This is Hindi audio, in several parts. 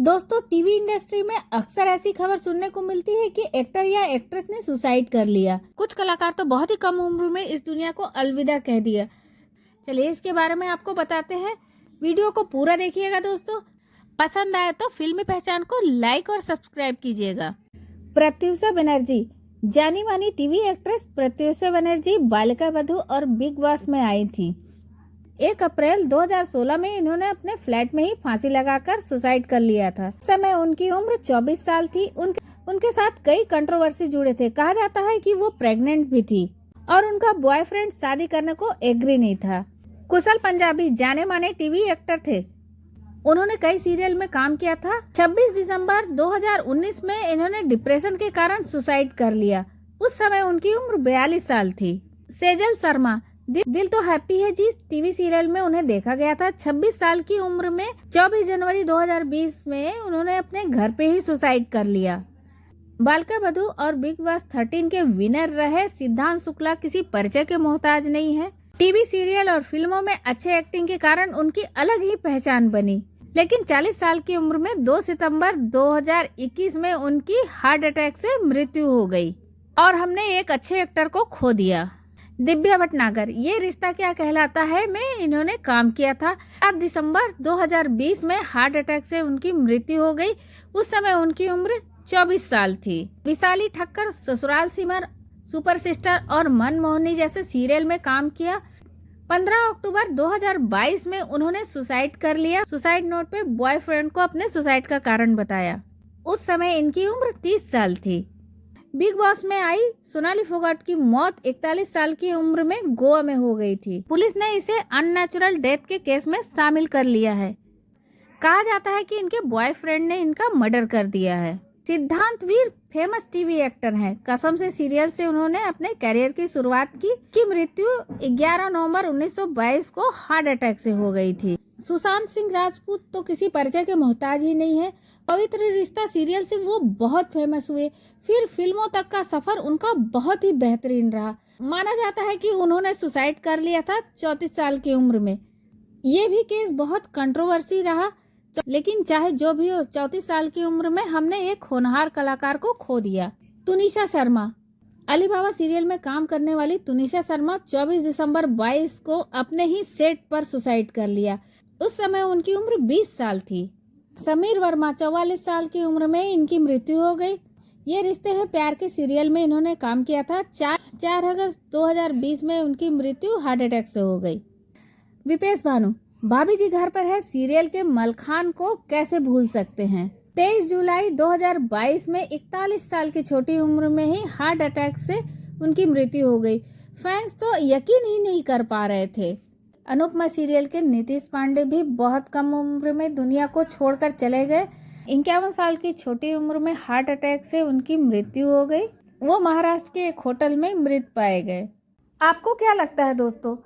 दोस्तों, टीवी इंडस्ट्री में अक्सर ऐसी खबर सुनने को मिलती है कि एक्टर या एक्ट्रेस ने सुसाइड कर लिया। कुछ कलाकार तो बहुत ही कम उम्र में इस दुनिया को अलविदा कह दिया। चलिए इसके बारे में आपको बताते हैं। वीडियो को पूरा देखिएगा दोस्तों। पसंद आए तो फिल्मी पहचान को लाइक और सब्सक्राइब कीजिएगा। प्रत्युषा बनर्जी। जानी मानी टीवी एक्ट्रेस प्रत्युषा बनर्जी बालिका वधू और बिग बॉस में आई थी। 1 अप्रैल 2016 में इन्होंने अपने फ्लैट में ही फांसी लगाकर सुसाइड कर लिया था। उस समय उनकी उम्र 24 साल थी। उनके साथ कई कंट्रोवर्सी जुड़े थे। कहा जाता है कि वो प्रेग्नेंट भी थी और उनका बॉयफ्रेंड शादी करने को एग्री नहीं था। कुशल पंजाबी जाने माने टीवी एक्टर थे। उन्होंने कई सीरियल में काम किया था। 26 दिसंबर 2019 में इन्होंने डिप्रेशन के कारण सुसाइड कर लिया। उस समय उनकी उम्र 42 साल थी। सेजल शर्मा। दिल तो हैप्पी है जी टीवी सीरियल में उन्हें देखा गया था। 26 साल की उम्र में 24 जनवरी 2020 में उन्होंने अपने घर पे ही सुसाइड कर लिया। बालिका वधू और बिग बॉस 13 के विनर रहे सिद्धांत शुक्ला किसी परिचय के मोहताज नहीं है। टीवी सीरियल और फिल्मों में अच्छे एक्टिंग के कारण उनकी अलग ही पहचान बनी। लेकिन 40 साल की उम्र में 2 सितंबर 2021 में उनकी हार्ट अटैक से मृत्यु हो गई और हमने एक अच्छे एक्टर को खो दिया। दिव्या भटनागर। ये रिश्ता क्या कहलाता है में इन्होंने काम किया था। 7 दिसंबर 2020 में हार्ट अटैक से उनकी मृत्यु हो गई। उस समय उनकी उम्र 24 साल थी। विशाली ठक्कर। ससुराल सिमर, सुपर सिस्टर और मनमोहनी जैसे सीरियल में काम किया। 15 अक्टूबर 2022 में उन्होंने सुसाइड कर लिया। सुसाइड नोट पे बॉयफ्रेंड को अपने सुसाइड का कारण बताया। उस समय इनकी उम्र 30 साल थी। बिग बॉस में आई सोनाली फोगाट की मौत 41 साल की उम्र में गोवा में हो गई थी। पुलिस ने इसे अननेचुरल डेथ के केस में शामिल कर लिया है। कहा जाता है कि इनके बॉयफ्रेंड ने इनका मर्डर कर दिया है। सिद्धांत वीर फेमस टीवी एक्टर हैं। कसम से सीरियल से उन्होंने अपने करियर की शुरुआत की मृत्यु 11 नवंबर 1922 को हार्ट अटैक से हो गई थी। सुशांत सिंह राजपूत तो किसी परिचय के मोहताज ही नहीं है। पवित्र रिश्ता सीरियल से वो बहुत फेमस हुए। फिर फिल्मों तक का सफर उनका बहुत ही बेहतरीन रहा। माना जाता है कि उन्होंने सुसाइड कर लिया था 34 साल की उम्र में। ये भी केस बहुत कंट्रोवर्सी रहा। लेकिन चाहे जो भी हो, 34 साल की उम्र में हमने एक होनहार कलाकार को खो दिया। तुनिशा शर्मा। अली बाबा सीरियल में काम करने वाली तुनिशा शर्मा 24 दिसंबर 22 को अपने ही सेट पर सुसाइड कर लिया। उस समय उनकी उम्र 20 साल थी। समीर वर्मा। 44 साल की उम्र में इनकी मृत्यु हो गई। ये रिश्ते हैं प्यार के सीरियल में इन्होंने काम किया था। 4 अगस्त 2020 में उनकी मृत्यु हार्ट अटैक से हो गई। विपेश भानु। भाभी जी घर पर है सीरियल के मलखान को कैसे भूल सकते हैं। 23 जुलाई 2022 में 41 साल की छोटी उम्र में ही हार्ट अटैक से उनकी मृत्यु हो गई। फैंस तो यकीन ही नहीं कर पा रहे थे। अनुपमा सीरियल के नीतीश पांडे भी बहुत कम उम्र में दुनिया को छोड़कर चले गए। 51 साल की छोटी उम्र में हार्ट अटैक से उनकी मृत्यु हो गई। वो महाराष्ट्र के एक होटल में मृत पाए गए। आपको क्या लगता है दोस्तों,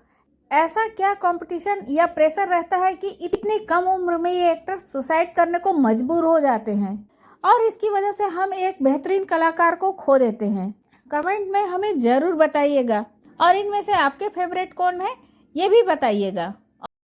ऐसा क्या कंपटीशन या प्रेशर रहता है कि इतनी कम उम्र में ये एक्टर सुसाइड करने को मजबूर हो जाते हैं और इसकी वजह से हम एक बेहतरीन कलाकार को खो देते हैं। कमेंट में हमें जरूर बताइएगा और इनमें से आपके फेवरेट कौन है ये भी बताइएगा।